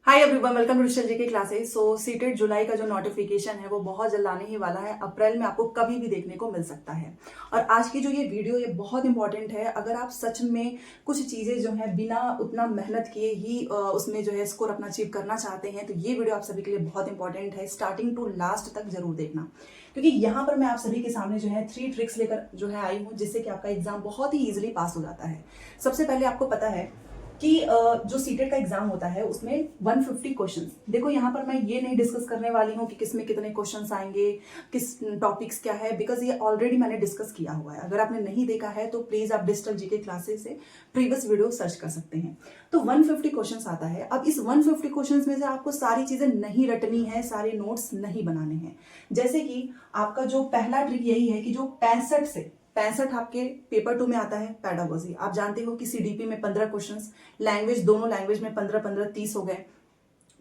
Hi everyone, welcome to digital GK classes. So CTET जुलाई का जो नोटिफिकेशन है वो बहुत जल्द आने ही वाला है। अप्रैल में आपको कभी भी देखने को मिल सकता है। और आज की जो ये वीडियो ये बहुत इंपॉर्टेंट है। अगर आप सच में कुछ चीजें जो है बिना उतना मेहनत किए ही उसमें जो है स्कोर अपना अचीव करना चाहते हैं तो ये वीडियो आप सभी के लिए बहुत इंपॉर्टेंट है। स्टार्टिंग टू लास्ट तक जरूर देखना, क्योंकि यहाँ पर मैं आप सभी के सामने जो है 3 ट्रिक्स लेकर जो है आई हूँ जिससे कि आपका एग्जाम बहुत ही ईजिली पास हो जाता है। सबसे पहले आपको पता है कि जो सीटेट का एग्जाम होता है उसमें 150 क्वेश्चंस। देखो यहाँ पर मैं ये नहीं डिस्कस करने वाली हूँ कि किसमें कितने क्वेश्चंस आएंगे, किस टॉपिक्स क्या है, बिकॉज ये ऑलरेडी मैंने डिस्कस किया हुआ है। अगर आपने नहीं देखा है तो प्लीज आप डिजिटल जीके क्लासेस से प्रीवियस वीडियो सर्च कर सकते हैं। तो 150 क्वेश्चंस आता है। अब इस 150 क्वेश्चंस में से आपको सारी चीजें नहीं रटनी है, सारे नोट्स नहीं बनाने हैं। जैसे कि आपका जो पहला ट्रिक यही है कि जो 65 आपके पेपर 2 में आता है पैडागोजी। आप जानते हो कि सीडीपी में 15 क्वेश्चंस, लैंग्वेज दोनों लैंग्वेज में 15-15 30 हो गए।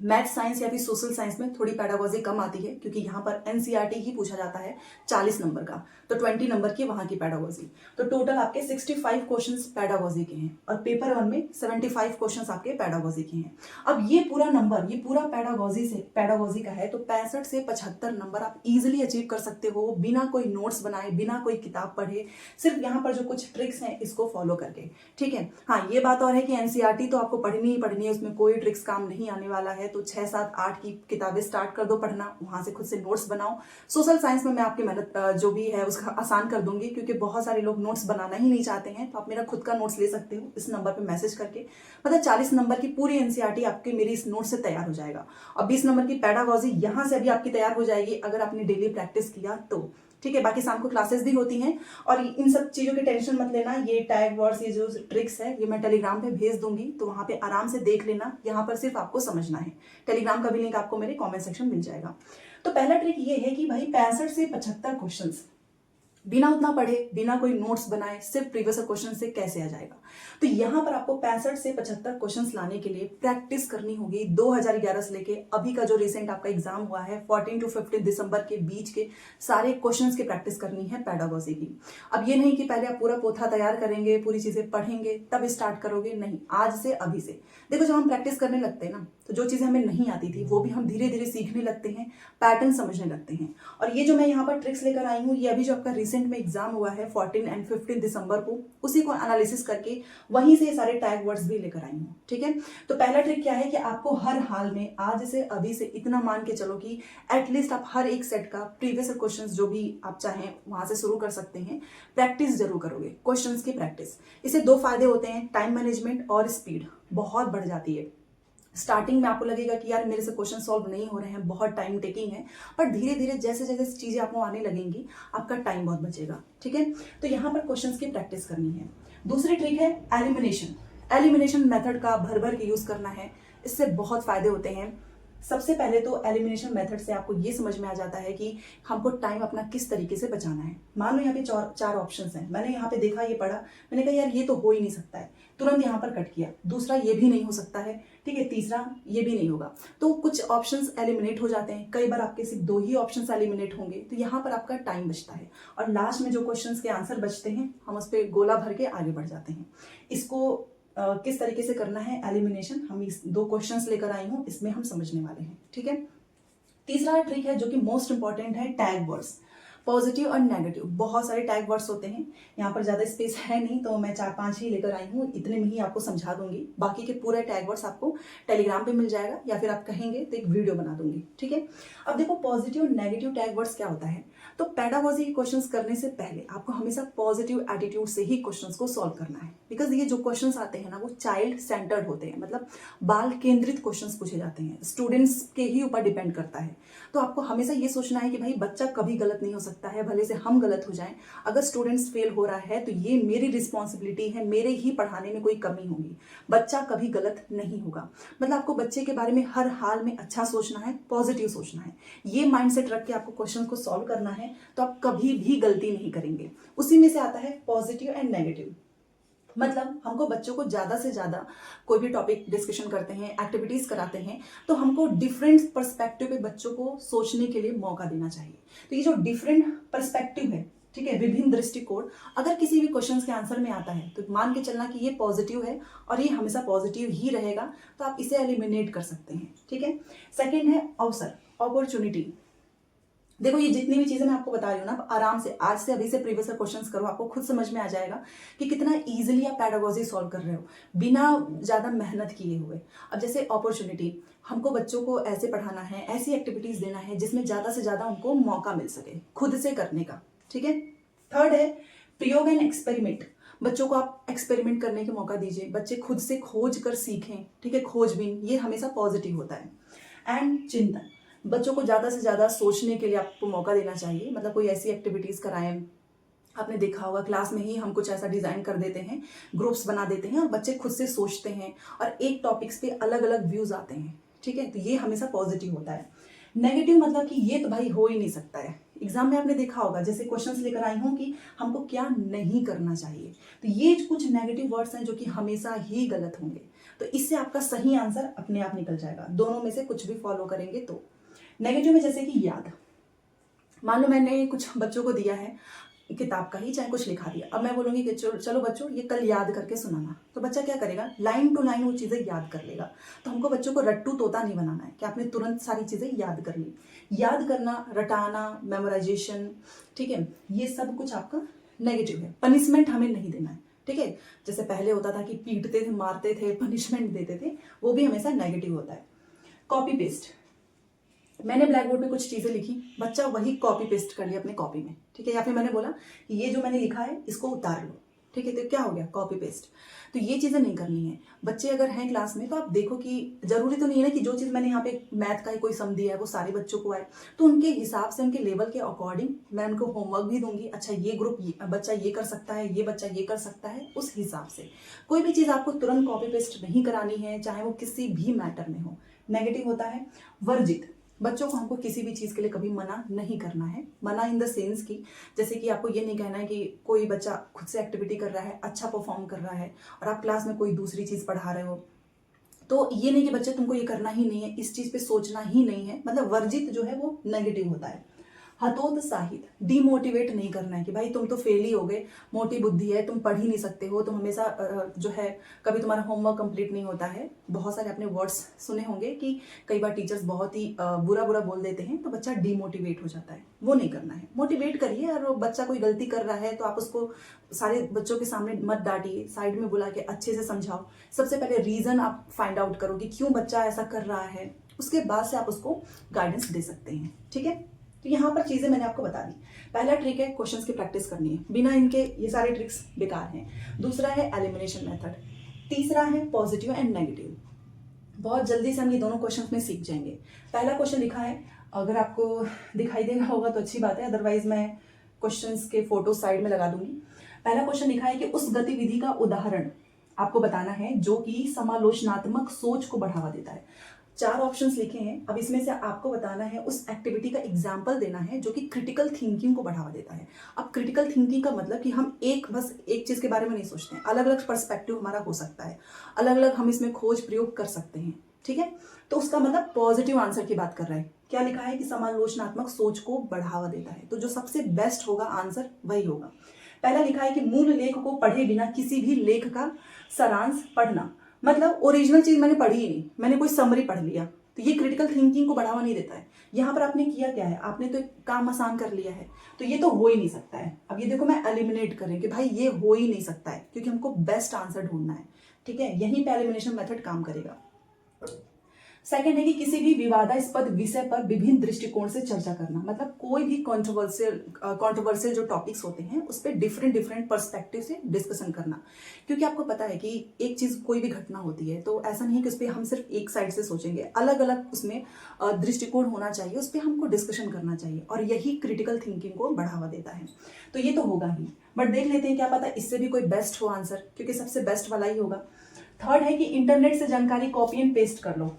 मैथ साइंस या फिर सोशल साइंस में थोड़ी पैडागोजी कम आती है क्योंकि यहाँ पर एनसीईआरटी ही पूछा जाता है 40 नंबर का, तो 20 नंबर की वहां की पैडागोजी। तो टोटल आपके 65 क्वेश्चंस पैडागोजी के हैं और पेपर 1 में 75 क्वेश्चंस आपके पैडागोजी के हैं। अब ये पूरा नंबर, ये पूरा पैडागोजी का है, तो 65 से 75 नंबर आप इजिली अचीव कर सकते हो बिना कोई नोट्स बनाए, बिना कोई किताब पढ़े, सिर्फ यहाँ पर जो कुछ ट्रिक्स हैं इसको फॉलो करके। ठीक है। हाँ, ये बात और है कि एनसीईआरटी तो आपको पढ़नी ही पढ़नी है, उसमें कोई ट्रिक्स काम नहीं आने वाला है। तो 6, 7, 8 की किताबें स्टार्ट कर दो पढ़ना, वहां से खुद से नोट्स बनाओ। सोशल साइंस में मैं आपकी मेहनत जो भी है उसका आसान कर दूंगी, क्योंकि बहुत सारे लोग नोट्स बनाना ही नहीं चाहते हैं। तो आप मेरा खुद का नोट्स ले सकते हो इस नंबर पे मैसेज करके। मतलब 40 नंबर की पूरी एनसीईआरटी आपके मेरी इस नोट से तैयार हो जाएगा और 20 नंबर की पैडागोजी यहां से अभी आपकी तैयार हो जाएगी अगर आपने डेली प्रैक्टिस किया तो। ठीक है। बाकी शाम को क्लासेस भी होती हैं और इन सब चीजों की टेंशन मत लेना। ये टैग वर्ड्स, ये जो ट्रिक्स है, ये मैं टेलीग्राम पे भेज दूंगी, तो वहां पे आराम से देख लेना। यहाँ पर सिर्फ आपको समझना है। टेलीग्राम का भी लिंक आपको मेरे कमेंट सेक्शन मिल जाएगा। तो पहला ट्रिक ये है कि भाई 65 से 75 क्वेश्चंस बिना उतना पढ़े, बिना कोई नोट्स बनाए, सिर्फ प्रीवियस क्वेश्चन से कैसे आ जाएगा। तो यहां पर आपको 65 से 75 क्वेश्चंस लाने के लिए प्रैक्टिस करनी होगी। 2011 से लेके अभी का जो रिसेंट आपका एग्जाम हुआ है 14 to 15 दिसंबर के बीच के सारे क्वेश्चंस की प्रैक्टिस करनी है पैडागोजी की। अब ये नहीं कि पहले आप पूरा पोथा तैयार करेंगे, पूरी चीजें पढ़ेंगे तब स्टार्ट करोगे, नहीं, आज से अभी से। देखो, जब हम प्रैक्टिस करने लगते हैं ना तो जो चीजें हमें नहीं आती थी वो भी हम धीरे धीरे सीखने लगते हैं, पैटर्न समझने लगते हैं। और ये जो मैं यहाँ पर ट्रिक्स लेकर आई हूँ, ये अभी जो आपका रिसेंट में एग्जाम हुआ है 14 एंड 15 दिसंबर को, उसी को एनालिसिस करके वहीं से सारे टैग वर्ड्स भी लेकर आई हूँ। ठीक है। तो पहला ट्रिक क्या है कि आपको हर हाल में आज से अभी से इतना मान के चलो कि एटलीस्ट आप हर एक सेट का प्रीवियस क्वेश्चन जो भी आप चाहें वहां से शुरू कर सकते हैं, प्रैक्टिस जरूर करोगे, क्वेश्चन की प्रैक्टिस। इससे 2 फायदे होते हैं, टाइम मैनेजमेंट और स्पीड बहुत बढ़ जाती है। स्टार्टिंग में आपको लगेगा कि यार मेरे से क्वेश्चन सॉल्व नहीं हो रहे हैं, बहुत टाइम टेकिंग है, पर धीरे धीरे जैसे जैसे चीजें आपको आने लगेंगी आपका टाइम बहुत बचेगा। ठीक है। तो यहाँ पर क्वेश्चंस की प्रैक्टिस करनी है। दूसरी ट्रिक है एलिमिनेशन मेथड का भर भर के यूज करना है। इससे बहुत फायदे होते हैं। सबसे पहले तो एलिमिनेशन मेथड से आपको ये समझ में आ जाता है कि हमको टाइम अपना किस तरीके से बचाना है। मान लो यहाँ पे 4 ऑप्शंस हैं, मैंने यहाँ पे देखा, ये पढ़ा, मैंने कहा यार ये तो हो ही नहीं सकता है, तुरंत यहाँ पर कट किया। दूसरा, ये भी नहीं हो सकता है। ठीक है। तीसरा, ये भी नहीं होगा। तो कुछ ऑप्शंस एलिमिनेट हो जाते हैं। कई बार आपके सिर्फ 2 ही ऑप्शंस एलिमिनेट होंगे, तो यहाँ पर आपका टाइम बचता है। और लास्ट में जो क्वेश्चंस के आंसर बचते हैं हम उस पर गोला भर के आगे बढ़ जाते हैं। इसको किस तरीके से करना है एलिमिनेशन, हम इस 2 क्वेश्चंस लेकर आई हूं, इसमें हम समझने वाले हैं। ठीक है। तीसरा ट्रिक है जो कि मोस्ट इंपॉर्टेंट है, टैग वर्ड्स। पॉजिटिव और नेगेटिव बहुत सारे टैग वर्ड्स होते हैं। यहाँ पर ज्यादा स्पेस है नहीं तो मैं 4-5 ही लेकर आई हूँ, इतने में ही आपको समझा दूंगी। बाकी के पूरे टैग वर्ड्स आपको टेलीग्राम पे मिल जाएगा या फिर आप कहेंगे तो एक वीडियो बना दूंगी। ठीक है। अब देखो, पॉजिटिव और नेगेटिव टैग वर्ड्स क्या होता है। तो पैडागोजी के क्वेश्चंस करने से पहले आपको हमेशा पॉजिटिव एटीट्यूड से ही क्वेश्चंस को सॉल्व करना है, बिकॉज ये जो क्वेश्चंस आते हैं ना वो चाइल्ड सेंटर्ड होते हैं, मतलब बाल केंद्रित क्वेश्चंस पूछे जाते हैं, स्टूडेंट्स के ही ऊपर डिपेंड करता है। तो आपको हमेशा ये सोचना है कि भाई बच्चा कभी गलत नहीं हो सकता है, भले से हम गलत हो जाएं। अगर स्टूडेंट्स फेल हो रहा है तो ये मेरी रिस्पॉन्सिबिलिटी है, मेरे ही पढ़ाने में कोई कमी होगी, बच्चा कभी गलत नहीं होगा। मतलब आपको बच्चे के बारे में हर हाल में अच्छा सोचना है, पॉजिटिव सोचना है। ये माइंडसेट रख के आपको क्वेश्चन को सॉल्व करना है, तो आप कभी भी गलती नहीं करेंगे। उसी में से आता है पॉजिटिव एंड नेगेटिव। मतलब हमको बच्चों को ज्यादा से ज्यादा कोई भी टॉपिक डिस्कशन करते हैं, एक्टिविटीज कराते हैं, तो हमको डिफरेंट पर्सपेक्टिव पे बच्चों को सोचने के लिए मौका देना चाहिए। तो ये जो डिफरेंट पर्सपेक्टिव है ठीक है, विभिन्न दृष्टिकोण अगर किसी भी क्वेश्चन के आंसर में आता है तो मान के चलना कि ये पॉजिटिव है और ये हमेशा पॉजिटिव ही रहेगा, तो आप इसे एलिमिनेट कर सकते हैं। ठीक है, सेकेंड है अवसर, अपॉर्चुनिटी। देखो ये जितनी भी चीजें मैं आपको बता रही हूँ ना, आप आराम से आज से अभी से प्रीवियस क्वेश्चंस करो, आपको खुद समझ में आ जाएगा कि कितना इजीली आप पैडागोजी सॉल्व कर रहे हो बिना ज्यादा मेहनत किए हुए। अब जैसे अपॉर्चुनिटी, हमको बच्चों को ऐसे पढ़ाना है, ऐसी एक्टिविटीज देना है जिसमें ज्यादा से ज्यादा उनको मौका मिल सके खुद से करने का। ठीक है, थर्ड है प्रयोग एंड एक्सपेरिमेंट। बच्चों को आप एक्सपेरिमेंट करने का मौका दीजिए, बच्चे खुद से खोज कर सीखें। ठीक है, खोजबीन, ये हमेशा पॉजिटिव होता है। एंड चिंतन, बच्चों को ज़्यादा से ज़्यादा सोचने के लिए आपको मौका देना चाहिए, मतलब कोई ऐसी एक्टिविटीज़ कराएं। आपने देखा होगा क्लास में ही हम कुछ ऐसा डिज़ाइन कर देते हैं, ग्रुप्स बना देते हैं और बच्चे खुद से सोचते हैं और एक टॉपिक्स पे अलग अलग व्यूज़ आते हैं। ठीक है, तो ये हमेशा पॉजिटिव होता है। नेगेटिव मतलब कि ये तो भाई हो ही नहीं सकता है। एग्जाम में आपने देखा होगा जैसे क्वेश्चंस लेकर आई हूँ कि हमको क्या नहीं करना चाहिए, तो ये कुछ नेगेटिव वर्ड्स हैं जो कि हमेशा ही गलत होंगे, तो इससे आपका सही आंसर अपने आप निकल जाएगा। दोनों में से कुछ भी फॉलो करेंगे तो। नेगेटिव में जैसे कि याद, मान लो मैंने कुछ बच्चों को दिया है किताब का ही, चाहे कुछ लिखा दिया, अब मैं बोलूंगी कि चलो बच्चों ये कल याद करके सुनाना, तो बच्चा क्या करेगा, लाइन टू लाइन वो चीज़ें याद कर लेगा। तो हमको बच्चों को रट्टू तोता नहीं बनाना है कि आपने तुरंत सारी चीज़ें याद कर ली। याद करना, रटाना, मेमोराइजेशन, ठीक है, ये सब कुछ आपका नेगेटिव है। पनिशमेंट हमें नहीं देना है। ठीक है, जैसे पहले होता था कि पीटते थे, मारते थे, पनिशमेंट देते थे, वो भी हमेशा नेगेटिव होता है। कॉपी पेस्ट, मैंने ब्लैक बोर्ड पे कुछ चीज़ें लिखी, बच्चा वही कॉपी पेस्ट कर लिया अपने कॉपी में। ठीक है, या फिर मैंने बोला कि ये जो मैंने लिखा है इसको उतार लो। ठीक है, तो क्या हो गया, कॉपी पेस्ट। तो ये चीज़ें नहीं करनी है। बच्चे अगर हैं क्लास में तो आप देखो कि जरूरी तो नहीं है ना कि जो चीज़ मैंने यहाँ पे मैथ का ही कोई सम दिया है वो सारे बच्चों को आए, तो उनके हिसाब से, उनके लेवल के अकॉर्डिंग मैं उनको होमवर्क भी दूंगी। अच्छा ये ग्रुप बच्चा ये कर सकता है, ये बच्चा ये कर सकता है, उस हिसाब से। कोई भी चीज़ आपको तुरंत कॉपी पेस्ट नहीं करानी है, चाहे वो किसी भी मैटर में हो। नेगेटिव होता है वर्जित, बच्चों को हमको किसी भी चीज़ के लिए कभी मना नहीं करना है। मना इन द सेंस कि जैसे कि आपको ये नहीं कहना है कि कोई बच्चा खुद से एक्टिविटी कर रहा है, अच्छा परफॉर्म कर रहा है और आप क्लास में कोई दूसरी चीज़ पढ़ा रहे हो, तो ये नहीं कि बच्चे तुमको ये करना ही नहीं है, इस चीज़ पे सोचना ही नहीं है, मतलब वर्जित जो है वो नेगेटिव होता है। हतोत्साहित, डिमोटिवेट नहीं करना है कि भाई तुम तो फेल ही हो गए, मोटी बुद्धि है, तुम पढ़ ही नहीं सकते हो, तुम हमेशा जो है कभी तुम्हारा होमवर्क कंप्लीट नहीं होता है। बहुत सारे आपने वर्ड्स सुने होंगे कि कई बार टीचर्स बहुत ही बुरा बुरा बोल देते हैं तो बच्चा डिमोटिवेट हो जाता है, वो नहीं करना है। मोटिवेट करिए, और बच्चा कोई गलती कर रहा है तो आप उसको सारे बच्चों के सामने मत डांटिए, साइड में बुला के अच्छे से समझाओ। सबसे पहले रीज़न आप फाइंड आउट करो कि क्यों बच्चा ऐसा कर रहा है, उसके बाद से आप उसको गाइडेंस दे सकते हैं। ठीक है, तो यहाँ पर चीज़ें मैंने आपको बता दी। पहला ट्रिक है क्वेश्चंस की प्रैक्टिस करनी है, बिना इनके ये सारे ट्रिक्स बेकार हैं। दूसरा है एलिमिनेशन मेथड। तीसरा है पॉजिटिव एंड नेगेटिव। बहुत जल्दी से हम ये दोनों क्वेश्चंस में सीख जाएंगे। पहला क्वेश्चन लिखा है, अगर आपको दिखाई दे रहा होगा तो अच्छी बात है, अदरवाइज मैं क्वेश्चंस के फोटो साइड में लगा दूंगी। पहला क्वेश्चन लिखा है कि उस गतिविधि का उदाहरण आपको बताना है जो कि समालोचनात्मक सोच को बढ़ावा देता है। 4 ऑप्शंस लिखे हैं, अब इसमें से आपको बताना है, उस एक्टिविटी का एग्जाम्पल देना है जो कि क्रिटिकल थिंकिंग को बढ़ावा देता है। अब क्रिटिकल थिंकिंग का मतलब कि हम बस एक चीज के बारे में नहीं सोचते हैं, अलग अलग पर्सपेक्टिव हमारा हो सकता है, अलग अलग हम इसमें खोज प्रयोग कर सकते हैं। ठीक है, तो उसका मतलब पॉजिटिव आंसर की बात कर रहा है। क्या लिखा है कि समालोचनात्मक सोच को बढ़ावा देता है, तो जो सबसे बेस्ट होगा आंसर वही होगा। पहला लिखा है कि मूल लेख को पढ़े बिना किसी भी लेख का सारांश पढ़ना, मतलब ओरिजिनल चीज मैंने पढ़ी ही नहीं, मैंने कोई समरी पढ़ लिया, तो ये क्रिटिकल थिंकिंग को बढ़ावा नहीं देता है। यहाँ पर आपने किया क्या है, आपने तो एक काम आसान कर लिया है, तो ये तो हो ही नहीं सकता है। अब ये देखो मैं एलिमिनेट करें कि भाई ये हो ही नहीं सकता है, क्योंकि हमको बेस्ट आंसर ढूंढना है। ठीक है, यहीं पे एलिमिनेशन मेथड काम करेगा। सेकंड है कि किसी भी विवादास्पद विषय पर विभिन्न दृष्टिकोण से चर्चा करना, मतलब कोई भी कंट्रोवर्शियल जो टॉपिक्स होते हैं उस पर डिफरेंट पर्सपेक्टिव से डिस्कशन करना। क्योंकि आपको पता है कि एक चीज, कोई भी घटना होती है तो ऐसा नहीं है कि उस पर हम सिर्फ एक साइड से सोचेंगे, अलग अलग उसमें दृष्टिकोण होना चाहिए, उस पर हमको डिस्कशन करना चाहिए, और यही क्रिटिकल थिंकिंग को बढ़ावा देता है। तो ये तो होगा ही, बट देख लेते हैं क्या पता इससे भी कोई बेस्ट हो आंसर, क्योंकि सबसे बेस्ट वाला ही होगा। थर्ड है कि इंटरनेट से जानकारी कॉपी एंड पेस्ट कर लो,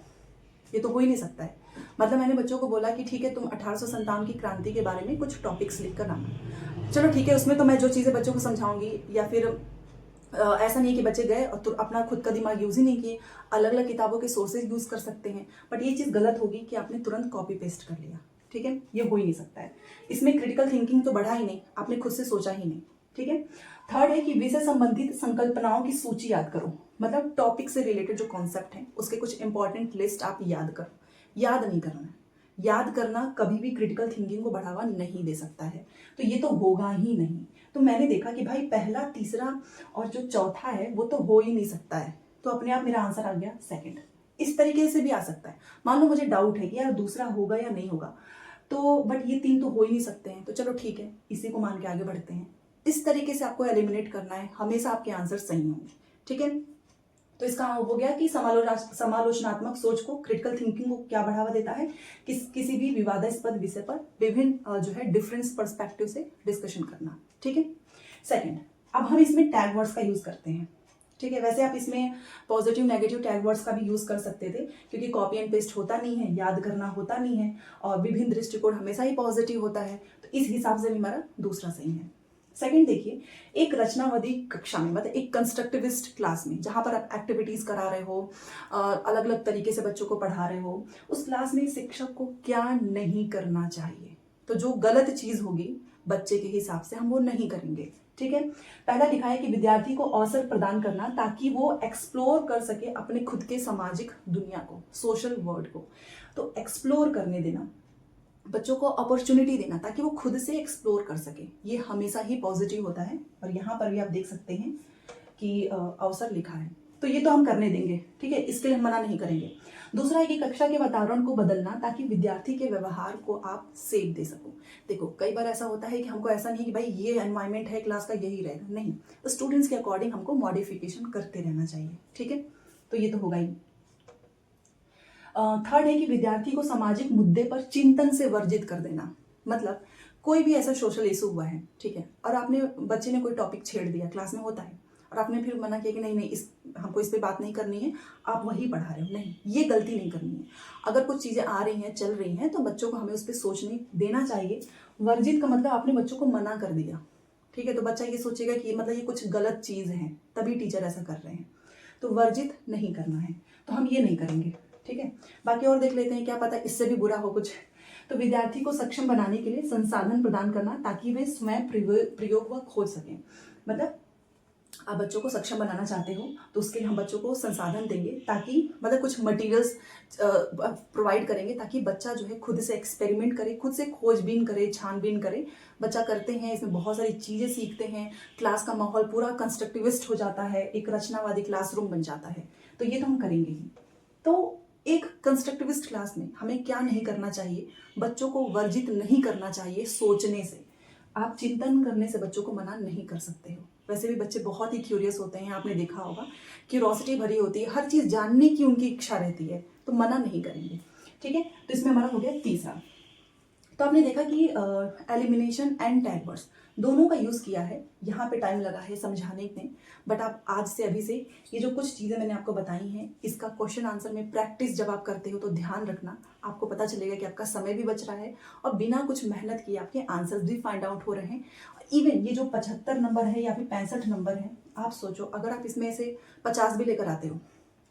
ये तो हो ही नहीं सकता है। मतलब मैंने बच्चों को बोला कि ठीक है तुम 1857 की क्रांति के बारे में कुछ टॉपिक्स लिख कर आना, चलो ठीक है, उसमें तो मैं जो चीज़ें बच्चों को समझाऊंगी, या फिर ऐसा नहीं है कि बच्चे गए और तो अपना खुद का दिमाग यूज ही नहीं किए, अलग अलग किताबों के सोर्सेज यूज कर सकते हैं। बट ये चीज़ गलत होगी कि आपने तुरंत कॉपी पेस्ट कर लिया। ठीक है, ये हो ही नहीं सकता है। इसमें क्रिटिकल थिंकिंग तो बढ़ा ही नहीं, आपने खुद से सोचा ही नहीं। ठीक है, थर्ड है कि विषय संबंधित संकल्पनाओं की सूची याद करो, मतलब टॉपिक से रिलेटेड जो कॉन्सेप्ट है उसके कुछ इंपॉर्टेंट लिस्ट आप याद करो। याद नहीं करना है, याद करना कभी भी क्रिटिकल थिंकिंग को बढ़ावा नहीं दे सकता है, तो ये तो होगा ही नहीं। तो मैंने देखा कि भाई पहला, तीसरा और जो चौथा है वो तो हो ही नहीं सकता है, तो अपने आप मेरा आंसर आ गया सेकंड। इस तरीके से भी आ सकता है, मान लो मुझे डाउट है कि यार दूसरा होगा या नहीं होगा, तो बट ये तीन तो हो ही नहीं सकते हैं, तो चलो ठीक है, इसी को मान के आगे बढ़ते हैं। इस तरीके से आपको एलिमिनेट करना है, हमेशा आपके आंसर सही होंगे। ठीक है, तो इसका हो गया कि समालोचनात्मक सोच को, क्रिटिकल थिंकिंग को क्या बढ़ावा देता है, किसी भी विवादास्पद विषय पर विभिन्न जो है डिफरेंस पर्सपेक्टिव से डिस्कशन करना। ठीक है, सेकंड, अब हम इसमें टैग वर्ड्स का यूज करते हैं। ठीक है, वैसे आप इसमें पॉजिटिव नेगेटिव टैग वर्ड्स का भी यूज कर सकते थे, क्योंकि कॉपी एंड पेस्ट होता नहीं है, याद करना होता नहीं है, और विभिन्न दृष्टिकोण हमेशा ही पॉजिटिव होता है, तो इस हिसाब से भी हमारा दूसरा सही है। सेकंड देखिए, एक रचनावादी कक्षा में, मतलब एक कंस्ट्रक्टिविस्ट क्लास में, जहां पर आप एक्टिविटीज करा रहे हो, अलग अलग तरीके से बच्चों को पढ़ा रहे हो, उस क्लास में शिक्षक को क्या नहीं करना चाहिए, तो जो गलत चीज होगी बच्चे के हिसाब से हम वो नहीं करेंगे। ठीक है, पहला लिखा है कि विद्यार्थी को अवसर प्रदान करना ताकि वो एक्सप्लोर कर सके अपने खुद के सामाजिक दुनिया को, सोशल वर्ल्ड को, तो एक्सप्लोर करने देना, बच्चों को अपॉर्चुनिटी देना ताकि वो खुद से एक्सप्लोर कर सके, ये हमेशा ही पॉजिटिव होता है। और यहाँ पर भी आप देख सकते हैं कि अवसर लिखा है, तो ये तो हम करने देंगे। ठीक है, इसके लिए हम मना नहीं करेंगे। दूसरा है कि कक्षा के वातावरण को बदलना ताकि विद्यार्थी के व्यवहार को आप सेप दे सको। देखो कई बार ऐसा होता है कि हमको ऐसा नहीं कि भाई ये एनवायरनमेंट है क्लास का यही रहेगा, नहीं, तो स्टूडेंट्स के अकॉर्डिंग हमको मॉडिफिकेशन करते रहना चाहिए। ठीक है, तो ये तो होगा ही। थर्ड है कि विद्यार्थी को सामाजिक मुद्दे पर चिंतन से वर्जित कर देना, मतलब कोई भी ऐसा सोशल इशू हुआ है, ठीक है, और आपने, बच्चे ने कोई टॉपिक छेड़ दिया, क्लास में होता है, और आपने फिर मना किया कि नहीं नहीं, हमको इस पे बात नहीं करनी है, आप वही पढ़ा रहे हो, नहीं, ये गलती नहीं करनी है। अगर कुछ चीज़ें आ रही हैं, चल रही हैं, तो बच्चों को हमें उस पर सोचने देना चाहिए। वर्जित का मतलब आपने बच्चों को मना कर दिया। ठीक है, तो बच्चा ये सोचेगा कि मतलब ये कुछ गलत चीज़ है, तभी टीचर ऐसा कर रहे हैं, तो वर्जित नहीं करना है, तो हम ये नहीं करेंगे। ठीक है, बाकी और देख लेते हैं, क्या पता इससे भी बुरा हो कुछ। तो विद्यार्थी को सक्षम बनाने के लिए संसाधन प्रदान करना ताकि वे स्वयं प्रयोग व खोज सकें, मतलब आप बच्चों को सक्षम बनाना चाहते हो तो उसके लिए हम बच्चों को संसाधन देंगे, ताकि मतलब कुछ मटेरियल्स प्रोवाइड करेंगे ताकि बच्चा जो है खुद से एक्सपेरिमेंट करे, खुद से खोजबीन करे, छानबीन करे। बच्चा करते हैं, इसमें बहुत सारी चीज़ें सीखते हैं, क्लास का माहौल पूरा कंस्ट्रक्टिविस्ट हो जाता है, एक रचनावादी क्लासरूम बन जाता है, तो ये तो हम करेंगे ही। तो एक कंस्ट्रक्टिविस्ट क्लास में हमें क्या नहीं करना चाहिए, बच्चों को वर्जित नहीं करना चाहिए सोचने से। आप चिंतन करने से बच्चों को मना नहीं कर सकते हो। वैसे भी बच्चे बहुत ही क्यूरियस होते हैं, आपने देखा होगा, क्यूरोसिटी भरी होती है, हर चीज़ जानने की उनकी इच्छा रहती है, तो मना नहीं करेंगे। ठीक है, तो इसमें हमारा हो गया तीसरा। तो आपने देखा कि एलिमिनेशन एंड टैग वर्ड्स दोनों का यूज़ किया है, यहाँ पे टाइम लगा है समझाने में, बट आप आज से, अभी से ये जो कुछ चीज़ें मैंने आपको बताई हैं, इसका क्वेश्चन आंसर में प्रैक्टिस जब आप करते हो तो ध्यान रखना, आपको पता चलेगा कि आपका समय भी बच रहा है और बिना कुछ मेहनत किए आपके आंसर्स भी फाइंड आउट हो रहे हैं। इवन ये जो 75 नंबर है या फिर 65 नंबर है, आप सोचो अगर आप इसमें से 50 भी लेकर आते हो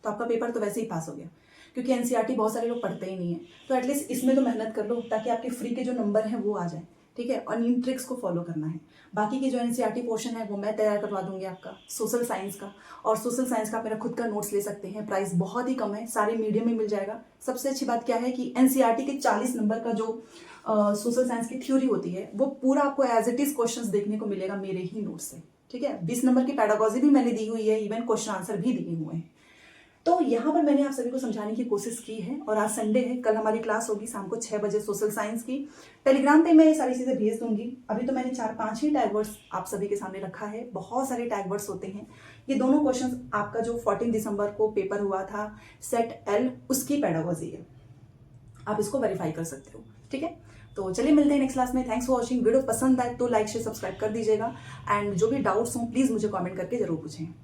तो आपका पेपर तो वैसे ही पास हो गया, क्योंकि एनसीईआरटी बहुत सारे लोग पढ़ते ही नहीं है, तो एटलीस्ट इसमें तो मेहनत कर लो ताकि आपके फ्री के जो नंबर हैं वो आ जाए। ठीक है, और इन ट्रिक्स को फॉलो करना है। बाकी की जो एनसीईआरटी पोर्शन है वो मैं तैयार करवा दूंगी आपका, सोशल साइंस का, और सोशल साइंस का आप मेरा खुद का नोट्स ले सकते हैं, प्राइस बहुत ही कम है, सारे मीडियम में मिल जाएगा। सबसे अच्छी बात क्या है कि एनसीईआरटी के 40 नंबर का जो सोशल साइंस की थ्योरी होती है वो पूरा आपको एज इट इज क्वेश्चंस देखने को मिलेगा मेरे ही नोट से। ठीक है, 20 नंबर की पैडागॉजी भी मैंने दी हुई है, इवन क्वेश्चन आंसर भी दिए हुए हैं। तो यहाँ पर मैंने आप सभी को समझाने की कोशिश की है, और आज संडे है, कल हमारी क्लास होगी शाम को 6 बजे सोशल साइंस की। टेलीग्राम पे मैं ये सारी चीज़ें भेज दूंगी। अभी तो मैंने 4-5 ही टैग वर्ड्स आप सभी के सामने रखा है, बहुत सारे टैग वर्ड्स होते हैं। ये दोनों क्वेश्चन आपका जो 14 दिसंबर को पेपर हुआ था सेट एल, उसकी पैडागॉजी है, आप इसको वेरीफाई कर सकते हो। ठीक है, तो चलिए मिलते हैं नेक्स्ट क्लास में। Thanks for watching. वीडियो पसंद आए तो लाइक शेयर सब्सक्राइब कर दीजिएगा, एंड जो भी डाउट्स हों प्लीज़ मुझे कमेंट करके जरूर पूछें।